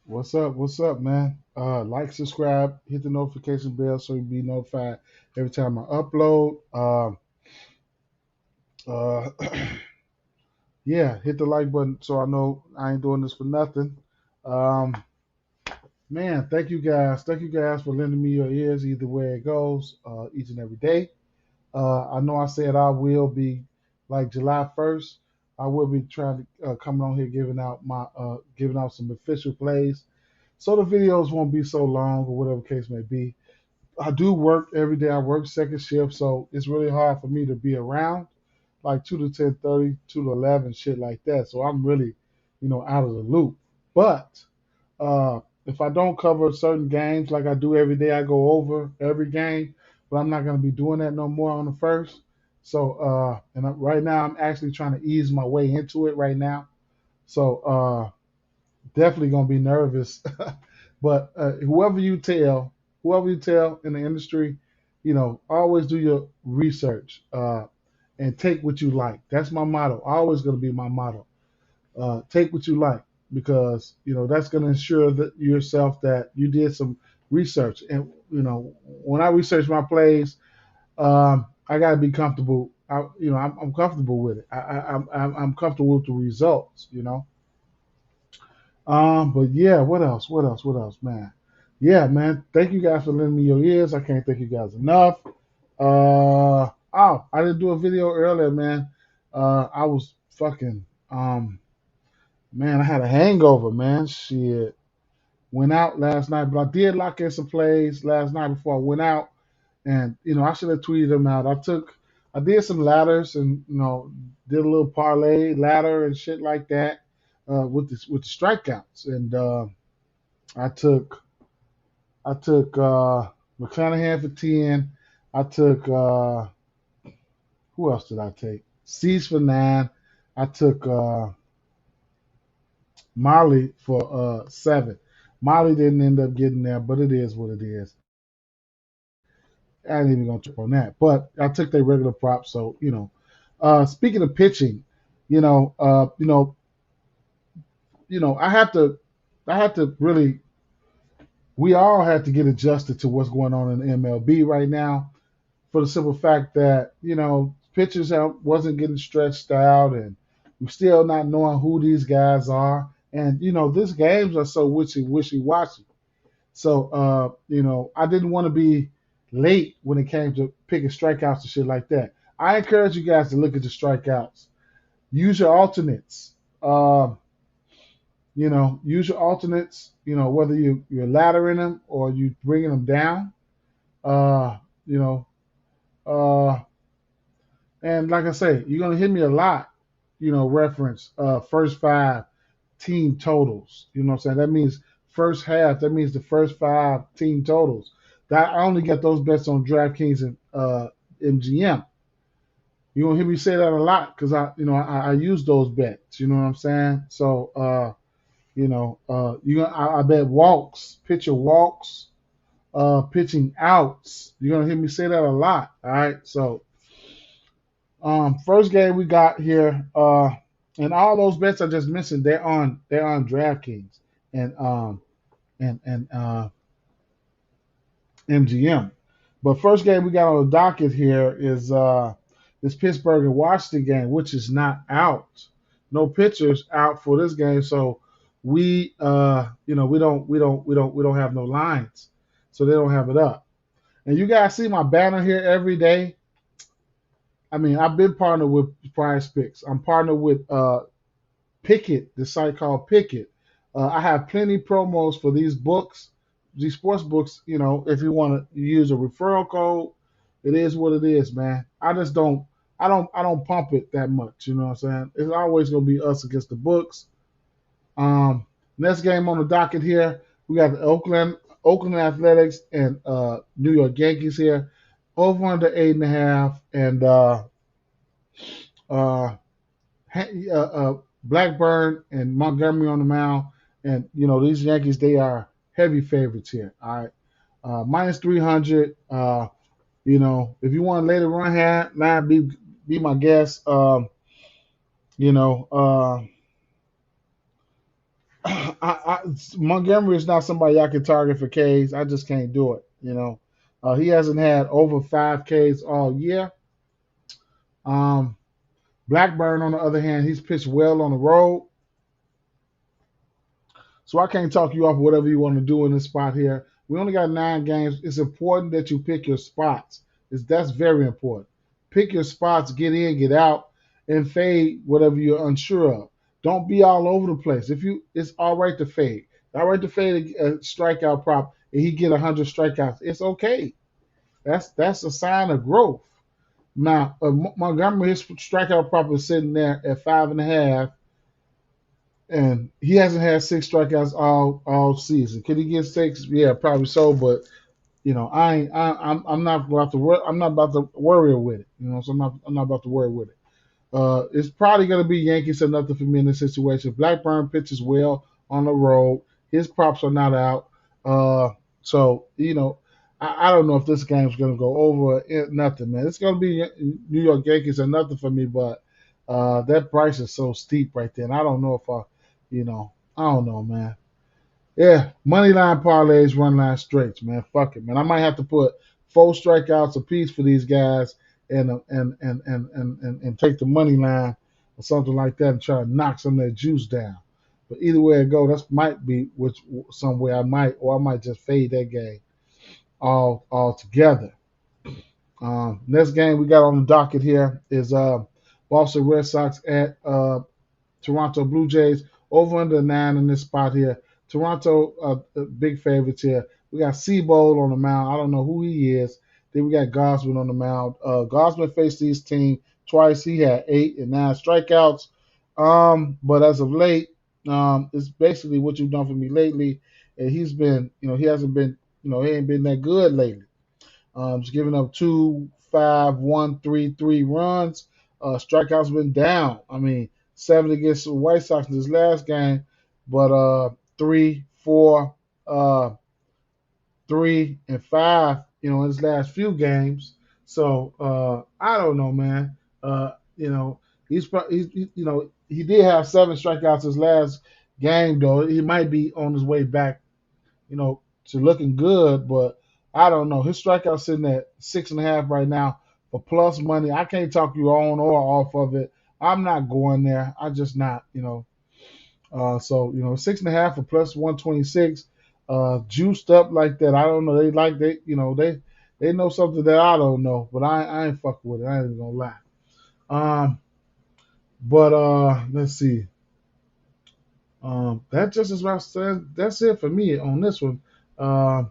What's up? What's up, man? Like, subscribe, hit the notification bell so you be notified every time I upload. Uh, yeah, hit the like button so I know I ain't doing this for nothing. Um, man, thank you guys. Thank you guys for lending me your ears either way it goes, each and every day. I know I said I will be like July 1st. I will be trying to coming on here giving out some official plays, so the videos won't be so long or whatever case may be. I do work every day. I work second shift, so it's really hard for me to be around like 2 to 10:30, 2 to 11, shit like that. So I'm really, out of the loop. But if I don't cover certain games like I do every day, I go over every game. But I'm not going to be doing that no more on the first. So right now I'm actually trying to ease my way into it right now. So definitely going to be nervous. But whoever you tell in the industry, always do your research and take what you like. That's my motto. Always going to be my motto. Take what you like because that's going to ensure that yourself that you did some research. And when I research my plays, I got to be comfortable. I'm comfortable with it. I'm comfortable with the results. But yeah, what else? What else? What else, man? Yeah, man. Thank you guys for lending me your ears. I can't thank you guys enough. I didn't do a video earlier, man. I was fucking man, I had a hangover, man. Shit. Went out last night, but I did lock in some plays last night before I went out. And I should have tweeted them out. I did some ladders and did a little parlay ladder and shit like that with the strikeouts. And I took McClanahan for 10. I took who else did I take? Cease for 9. I took Molly for 7. Molly didn't end up getting there, but it is what it is. I ain't even gonna trip on that. But I took their regular props, so speaking of pitching, you know, uh, you know, I have to really. We all have to get adjusted to what's going on in the MLB right now, for the simple fact that pitchers wasn't getting stretched out, and we're still not knowing who these guys are, and these games are so wishy washy. So I didn't want to be late when it came to picking strikeouts and shit like that. I encourage you guys to look at the strikeouts. Use your alternates. Um, use your alternates. Whether you're laddering them or you bringing them down. Uh, you know, uh, and like I say, you're gonna hear me a lot. Reference first five team totals. You know what I'm saying? That means first half. That means the first five team totals. That I only get those bets on DraftKings and MGM. You gonna hear me say that a lot because I use those bets. You know what I'm saying? So I bet walks, pitcher walks, pitching outs. You're gonna hear me say that a lot. All right. So first game we got here, and all those bets I just mentioned, they're on DraftKings and MGM. But first game we got on the docket here is this Pittsburgh and Washington game, which is not out. No pitchers out for this game, so we don't have no lines, so they don't have it up. And you guys see my banner here every day. I mean, I've been partnered with Prize Picks. I'm partnered with Picket, the site called Picket. I have plenty promos for these books, these sports books. If you want to use a referral code, it is what it is, man. I just don't, I don't pump it that much. You know what I'm saying? It's always gonna be us against the books. Next game on the docket here, we got the Oakland Athletics and New York Yankees here. Over under 8.5, and uh, Blackburn and Montgomery on the mound. And these Yankees, they are heavy favorites here. All right, minus 300. If you want to lay the run hand, man, be my guest. You know, uh, Montgomery is not somebody I can target for Ks. I just can't do it. He hasn't had over 5 Ks all year. Um, Blackburn, on the other hand, he's pitched well on the road. So I can't talk you off whatever you want to do in this spot here. We only got 9 games. It's important that you pick your spots. That's very important. Pick your spots, get in, get out, and fade whatever you're unsure of. Don't be all over the place. It's all right to fade. All right to fade a strikeout prop, and he get 100 strikeouts. It's okay. That's a sign of growth. Now, Montgomery, his strikeout prop is sitting there at 5.5, and he hasn't had 6 strikeouts all season. Could he get 6? Yeah, probably so. But I'm not about to worry with it. So I'm not about to worry with it. It's probably going to be Yankees or nothing for me in this situation. Blackburn pitches well on the road. His props are not out. So I don't know if this game's going to go over. Nothing, man. It's going to be New York Yankees or nothing for me. But that price is so steep right there, and I don't know if I don't know, man. Yeah, money line parlays, run line straights, man. Fuck it, man. I might have to put 4 strikeouts apiece for these guys, and take the money line or something like that, and try to knock some of that juice down. But either way it go, that might be somewhere I might just fade that game all together. Next game we got on the docket here is Boston Red Sox at Toronto Blue Jays. Over under 9 in this spot here. Toronto, big favorites here. We got Seabold on the mound. I don't know who he is. Then we got Gosman on the mound. Gosman faced this team twice. He had 8 and 9 strikeouts. But as of late, it's basically what you've done for me lately. And he's been, he hasn't been, he ain't been that good lately. Just giving up 2, 5, 1, 3, 3 runs. Strikeouts been down. I mean, 7 against the White Sox in this last game, but 3, 4, 3, and 5, in his last few games. So I don't know, man. He did have 7 strikeouts his last game, though. He might be on his way back, to looking good, but I don't know. His strikeout sitting at 6.5 right now for plus money. I can't talk you on or off of it. I'm not going there. I just not, So 6.5 for plus 126, juiced up like that. I don't know. They know something that I don't know, but I ain't fucking with it. I ain't even gonna lie. But let's see. That just is what I said. That's it for me on this one. I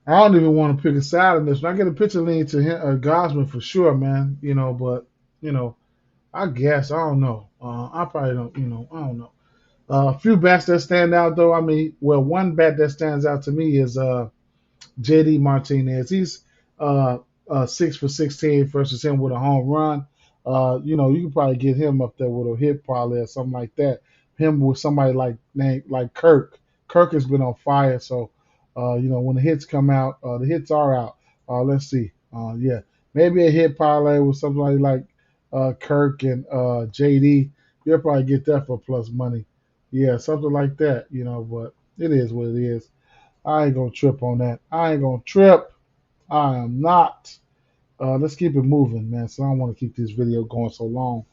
don't even want to pick a side on this one. I get a picture lean to him, Gosman for sure, man. But I guess I don't know. I probably don't. I don't know. A few bats that stand out though. I mean, well, one bat that stands out to me is JD Martinez. He's 6 for 16 versus him with a home run. You can probably get him up there with a hit parlay or something like that. Him with somebody like Kirk. Kirk has been on fire. So when the hits come out, the hits are out. Let's see. Yeah, maybe a hit parlay with somebody like Kirk and JD. You'll probably get that for plus money. Yeah, something like that. But it is what it is. I ain't gonna trip on that. I ain't gonna trip. I am not. Let's keep it moving, man. So I don't want to keep this video going so long.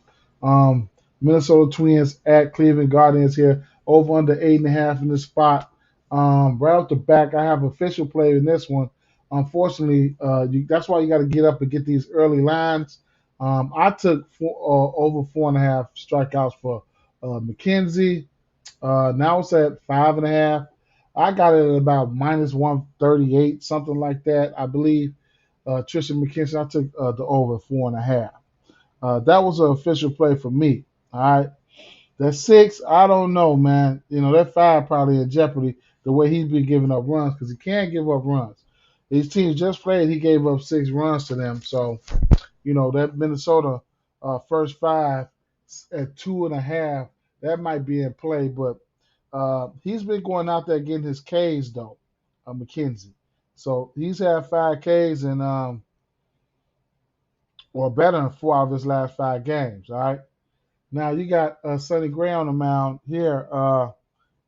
Minnesota Twins at Cleveland Guardians here. Over under 8.5 in this spot. Right off the back, I have official play in this one. Unfortunately, that's why you got to get up and get these early lines. I took over 4.5 strikeouts for McKenzie. Now it's at 5.5. I got it at about minus 138, something like that, I believe. Tristan McKenzie, I took the over 4.5. That was an official play for me. All right. That 6, I don't know, man. That 5 probably in jeopardy the way he's been giving up runs because he can't give up runs. These teams just played, he gave up 6 runs to them. So, that Minnesota first 5 at 2.5, that might be in play. But he's been going out there getting his Ks, though, McKenzie. So he's had 5 Ks and or better than 4 out of his last 5 games. All right. Now you got Sonny Gray on the mound here.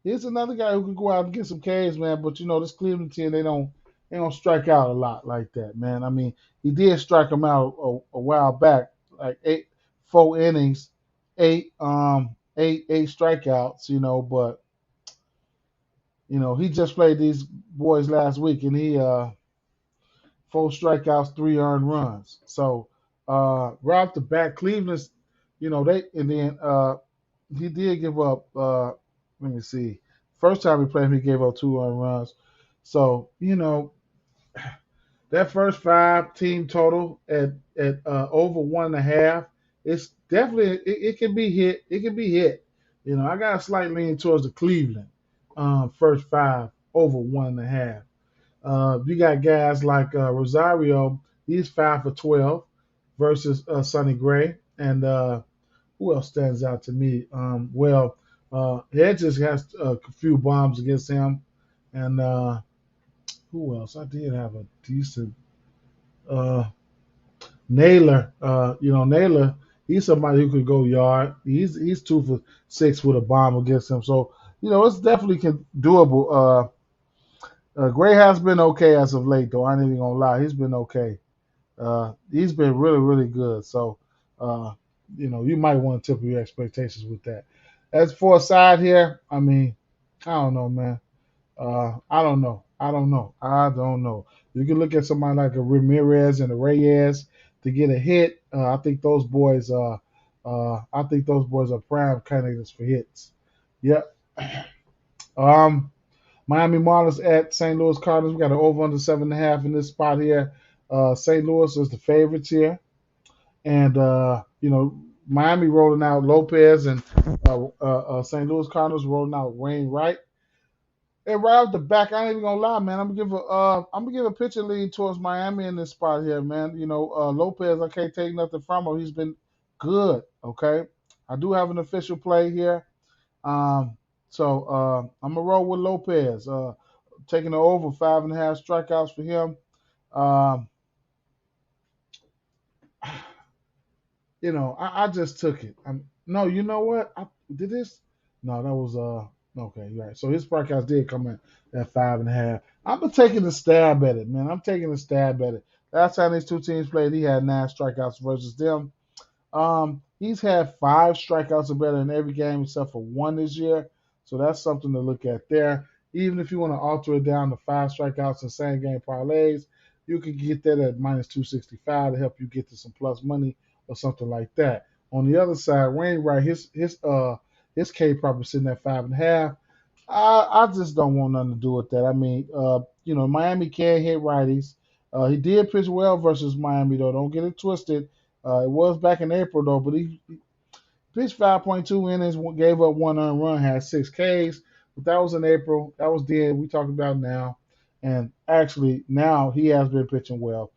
Here's another guy who can go out and get some Ks, man. But this Cleveland team, they don't strike out a lot like that, man. I mean, he did strike him out a while back, like 4 innings, eight strikeouts, but he just played these boys last week, and he 4 strikeouts, 3 earned runs. So right off the bat, Cleveland's, they and then he did give up. Let me see. First time he played him, he gave up 2 earned runs. So that first five team total at over 1.5. It's definitely it can be hit. It can be hit. I got a slight lean towards the Cleveland first five over 1.5. You got guys like Rosario. He's 5 for 12 versus Sonny Gray, and who else stands out to me? Hedges has a few bombs against him, and who else? I did have a decent uh, Naylor. Naylor. He's somebody who could go yard. He's 2 for 6 with a bomb against him. So it's definitely doable. Gray has been okay as of late, though. I ain't even gonna lie, he's been okay. He's been really, really good. So, uh, you might want to temper your expectations with that. As for a side here, I mean, I don't know, man. I don't know. I don't know. I don't know. You can look at somebody like a Ramirez and a Reyes to get a hit. I think those boys. I think those boys are prime candidates for hits. Yep. Um, Miami Marlins at St. Louis Cardinals. We got an over under 7.5 in this spot here. St. Louis is the favorites here, and Miami rolling out Lopez, and St. Louis Cardinals rolling out Wainwright. And right off the back, I ain't even gonna lie, man. I'm gonna give a pitcher lead towards Miami in this spot here, man. Lopez, I can't take nothing from him. He's been good. Okay, I do have an official play here. So I'm gonna roll with Lopez. Taking the over 5.5 strikeouts for him. Um, I just took it. No, you know what? I did this. No, that was okay. You're right. So his strikeouts did come in at 5.5. I'm taking a stab at it, man. I'm taking a stab at it. Last time these two teams played, he had 9 strikeouts versus them. He's had 5 strikeouts or better in every game except for one this year. So that's something to look at there. Even if you want to alter it down to 5 strikeouts in same game parlays, you can get that at minus 265 to help you get to some plus money or something like that. On the other side, Wainwright, his K probably sitting at 5.5. I just don't want nothing to do with that. I mean, Miami can hit righties. He did pitch well versus Miami though. Don't get it twisted. It was back in April though, but he pitched 5.2 innings, gave up 1 earned run, had 6 Ks. But that was in April. That was then. We talking about now, and actually now he has been pitching well.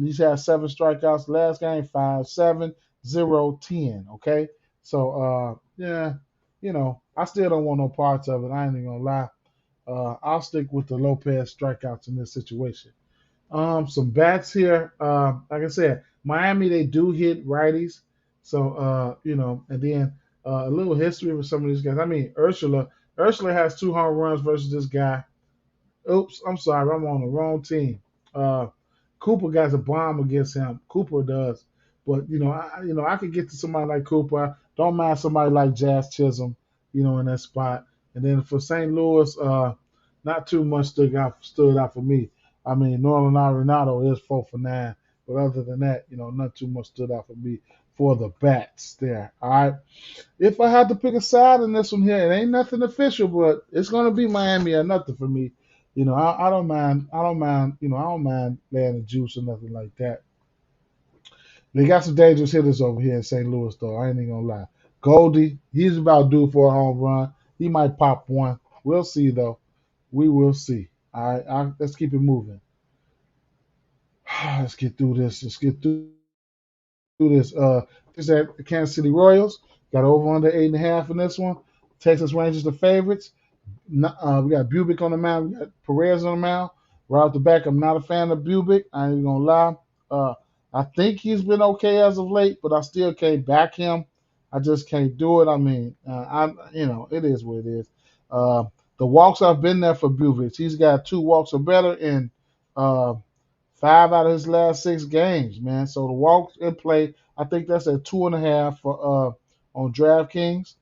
He's had 7 strikeouts last game, 5-7, 0-10. Okay, so yeah, I still don't want no parts of it. I ain't even gonna lie. I'll stick with the Lopez strikeouts in this situation. Some bats here. Like I said, Miami they do hit righties, so and then a little history with some of these guys. I mean, Ursula has 2 home runs versus this guy. Oops, I'm sorry, I'm on the wrong team. Uh, Cooper got a bomb against him. Cooper does, but I could get to somebody like Cooper. I don't mind somebody like Jazz Chisholm, in that spot. And then for St. Louis, not too much stood out for me. I mean, Nolan Arenado is 4 for 9, but other than that, not too much stood out for me for the bats there. All right. If I had to pick a side in this one here, it ain't nothing official, but it's gonna be Miami or nothing for me. I don't mind. I don't mind. I don't mind laying the juice or nothing like that. They got some dangerous hitters over here in St. Louis, though. I ain't even gonna lie. Goldie, he's about due for a home run. He might pop one. We'll see, though. We will see. All right. Let's keep it moving. Let's get through this. Let's get through this. This at the Kansas City Royals. Got over under 8.5 in this one. Texas Rangers the favorites. We got Bubic on the mound. We got Perez on the mound. Right off the back, I'm not a fan of Bubic. I ain't even gonna lie. I think he's been okay as of late, but I still can't back him. I just can't do it. I mean, it is what it is. Uh, the walks have been there for Buvic. He's got 2 walks or better in uh, 5 out of his last 6 games, man. So the walks in play, I think that's at 2.5 for on DraftKings.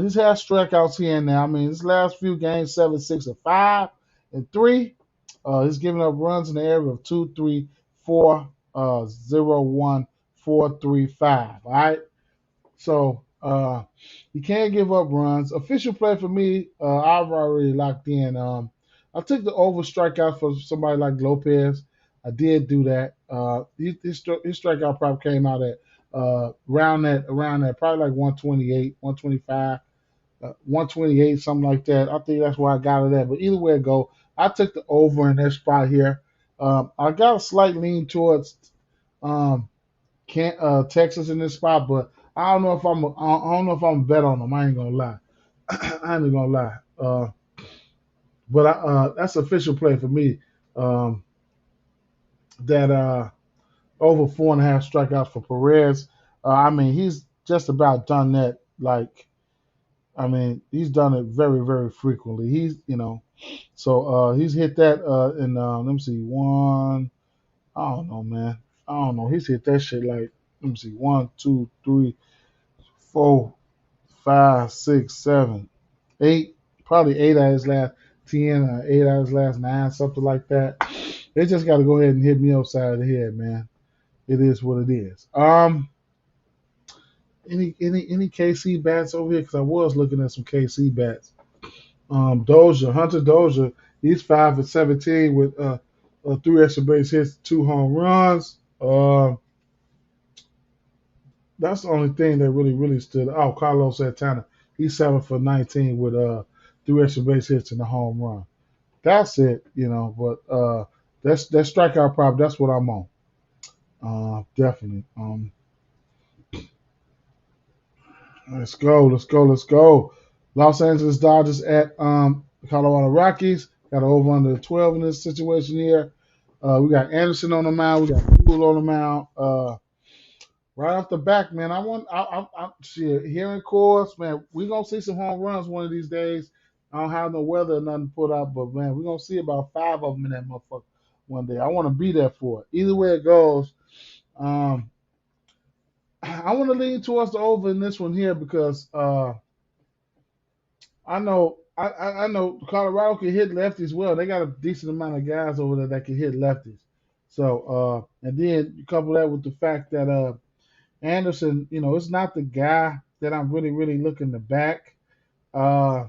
He's had strikeouts here and there. I mean, his last few games, 7, 6, and 5, and 3. He's giving up runs in the area of 2, 3, 4, 0, 1, 4, 3, 5. All right. So you can't give up runs. Official play for me, I've already locked in. I took the over strikeout for somebody like Lopez. I did do that. His strikeout probably came out at around that, probably like 128, 125, 128, something like that. I think that's why I got it at. But either way it go, I took the over in that spot here. I got a slight lean towards um, Texas in this spot, but I don't know if I'm a bet on them. I ain't gonna lie. I ain't gonna lie. But that's official play for me. Um, that over 4.5 strikeouts for Perez. I mean, he's just about done that. Like, I mean, he's done it very, very frequently. So he's hit that in let me see, one. I don't know, man. I don't know. He's hit that shit like, let me see, 1, 2, 3, 4, 5, 6, 7, 8, probably 8 out of his last 10, 8 out of his last 9, something like that. They just got to go ahead and hit me upside the head, man. It is what it is. Any KC bats over here? Because I was looking at some KC bats. Hunter Dozier, he's 5 for 17 with 3 extra base hits, 2 home runs. That's the only thing that really stood. Oh, Carlos Santana, he's 7 for 19 with 3 extra base hits and a home run. That's it, But that strikeout prop. That's what I'm on. Definitely. Let's go. Los Angeles Dodgers at Colorado Rockies. Got an over under 12 in this situation here. We got Anderson on the mound. We got Poole on the mound. Right off the back, man, shit, here in course, man, we gonna see some home runs one of these days. I don't have no weather or nothing to put out, but man, we're gonna see about 5 of them in that motherfucker one day. I want to be there for it. Either way it goes, um, I want to lean towards the over in this one here because I know Colorado can hit lefties well. They got a decent amount of guys over there that can hit lefties. So and then you couple that with the fact that Anderson, it's not the guy that I'm really looking to back. Uh,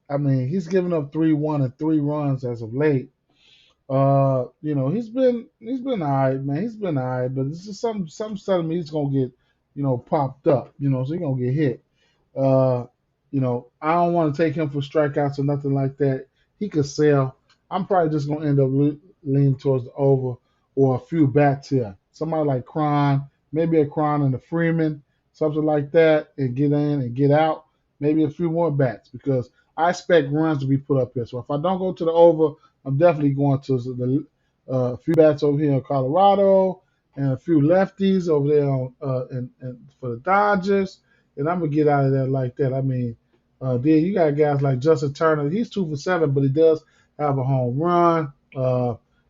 I mean, he's given up 3-1 and 3 runs as of late. He's been all right, man. He's been all right, but it's just some telling me he's gonna get, popped up. So he's gonna get hit. Uh, I don't want to take him for strikeouts or nothing like that. He could sell. I'm probably just gonna end up leaning towards the over or a few bats here. Somebody like Cron, maybe a Cron and a Freeman, something like that, and get in and get out. Maybe a few more bats because I expect runs to be put up here. So if I don't go to the over, I'm definitely going to the few bats over here in Colorado and a few lefties over there and for the Dodgers, and I'm gonna get out of there like that. I mean, then you got guys like Justin Turner. He's 2 for 7, but he does have a home run.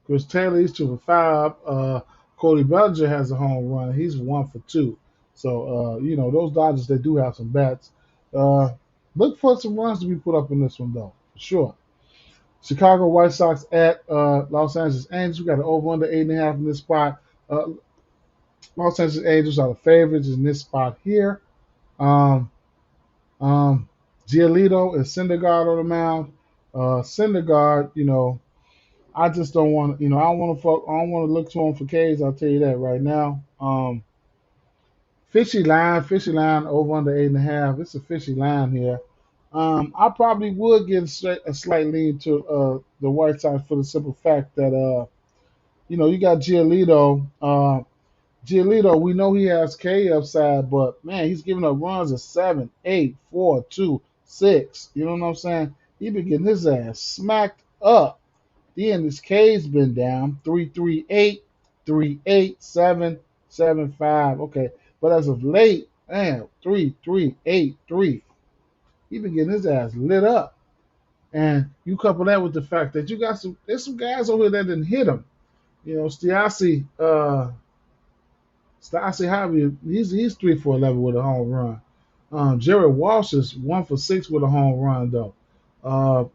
Chris Taylor, he's 2 for 5. Cody Bellinger has a home run. He's 1 for 2. So those Dodgers, they do have some bats. Uh, Look for some runs to be put up in this one though, for sure. Chicago White Sox at Los Angeles Angels. We got an over under 8.5 in this spot. Uh, Los Angeles Angels are the favorites in this spot here. Um, um, Giolito and Syndergaard on the mound. Syndergaard, I just don't want, I don't want to fuck, I don't want to look to him for K's. I'll tell you that right now. Fishy line over under 8.5. It's a fishy line here. I probably would get a slight lean to the White Sox for the simple fact that you got Giolito. Giolito, we know he has K upside, but man, he's giving up runs of 7, 8, 4, 2, 6. You know what I'm saying? He been getting his ass smacked up. Then his K's been down 3.38, 3.8, 7, 7.5. Okay, but as of late, man, 3.383. He been getting his ass lit up. And you couple that with the fact that you got there's some guys over here that didn't hit him. You know, Stasi Javi, he's 3 for 11 with a home run. Jared Walsh is 1 for 6 with a home run though. Uh,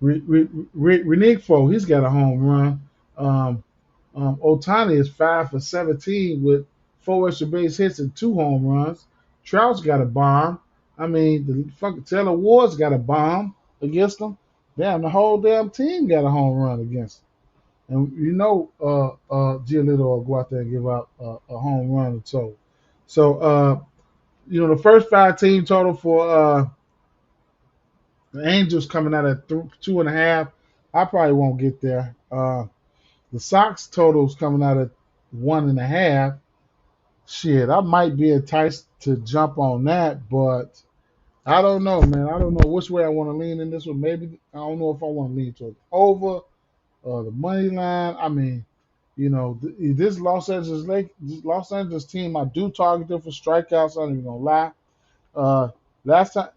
Renigfo, he's got a home run. Um, Otani is 5 for 17 with 4 extra base hits and 2 home runs. Trout's got a bomb. I mean, the fucking Taylor Ward's got a bomb against them. Damn, the whole damn team got a home run against them. And you know, Giolito will go out there and give out a home run or so. So, you know, the first 5 team total for the Angels coming out at 2.5. I probably won't get there. The Sox totals coming out at 1.5. Shit, I might be enticed to jump on that, but I don't know, man. I don't know which way I want to lean in this one. Maybe I don't know if I want to lean towards over the money line. I mean, you know, this Los Angeles team, I do target them for strikeouts. I'm not even gonna lie. Uh, last time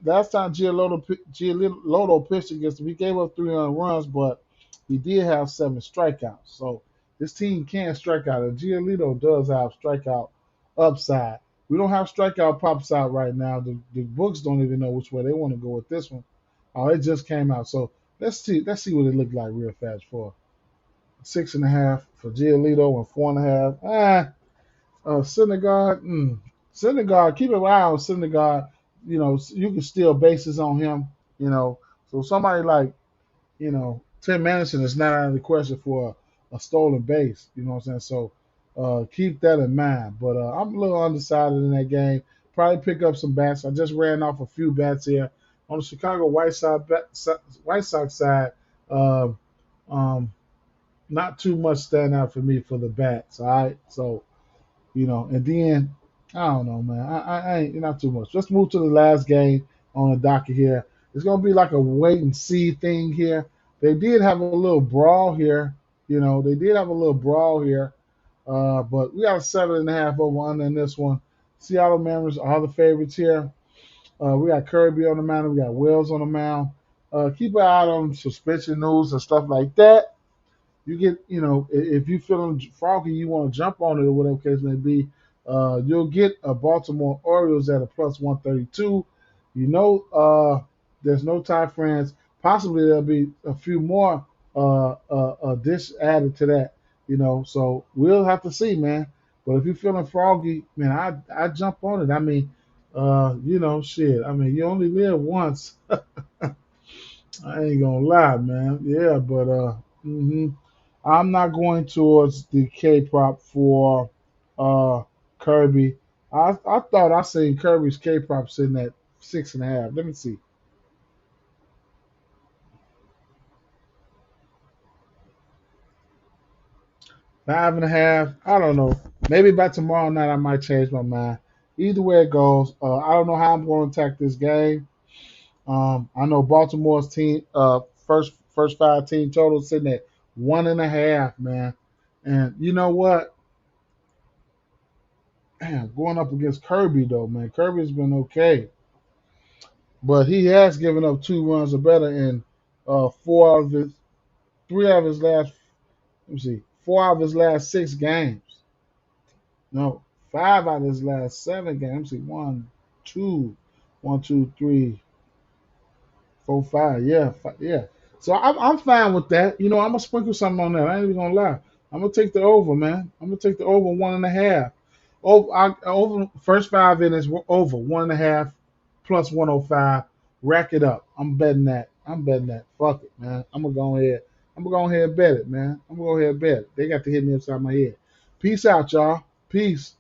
Giolito pitched against him, he gave up 300 runs, but he did have 7 strikeouts. So this team can strike out, and Giolito does have strikeout upside. We don't have strikeout pops out right now. The books don't even know which way they want to go with this one. Oh, it just came out. So let's see what it looked like real fast for 6.5 for Giolito and 4.5. Syndergaard, Syndergaard, keep an eye on Syndergaard. You know, you can steal bases on him. You know, so somebody like, you know, Tim Anderson is not out of the question for a stolen base. You know what I'm saying? So keep that in mind. But I'm a little undecided in that game. Probably pick up some bats. I just ran off a few bats here on the Chicago White Sox side. Uh, um, not too much stand out for me for the bats. All right, so you know, and then I don't know, man. I ain't not too much. Let's move to the last game on the docket here. It's gonna be like a wait and see thing here. They did have a little brawl here. You know, they did have a little brawl here. But we got a 7.5 over under in this one. Seattle Mariners are the favorites here. We got Kirby on the mound. We got Wells on the mound. Keep an eye on suspension news and stuff like that. You get, you know, if you feeling froggy, you want to jump on it or whatever case may be, you'll get a Baltimore Orioles at a plus 132. You know, there's no tie friends. Possibly there'll be a few more dish added to that, you know. So we'll have to see, man. But if you're feeling froggy, man, I jump on it. I mean, you know, shit. I mean, you only live once. I ain't gonna lie, man. Yeah, but I'm not going towards the K prop for uh Kirby. I thought I seen Kirby's K prop sitting at 6.5. Let me see. 5.5. I don't know. Maybe by tomorrow night I might change my mind. Either way it goes, I don't know how I'm going to attack this game. I know Baltimore's team first 5 team total sitting at 1.5, man. And you know what? Man, going up against Kirby though, man. Kirby's been okay, but he has given up 2 runs or better in 3 out of his last. Let me see, 4 out of his last 6 games. No, 5 out of his last 7 games. Let me see, two, one, two, three, 4, 5. Yeah, yeah. So I'm fine with that. You know, I'm gonna sprinkle something on that. I ain't even gonna lie. I'm gonna take the over, man. I'm gonna take the over 1.5. Over first 5 innings over 1.5 plus 105. Rack it up. I'm betting that. I'm betting that. Fuck it, man. I'm gonna go ahead. I'm gonna go ahead and bet it, man. I'm gonna go ahead and bet it. They got to hit me upside my head. Peace out, y'all. Peace.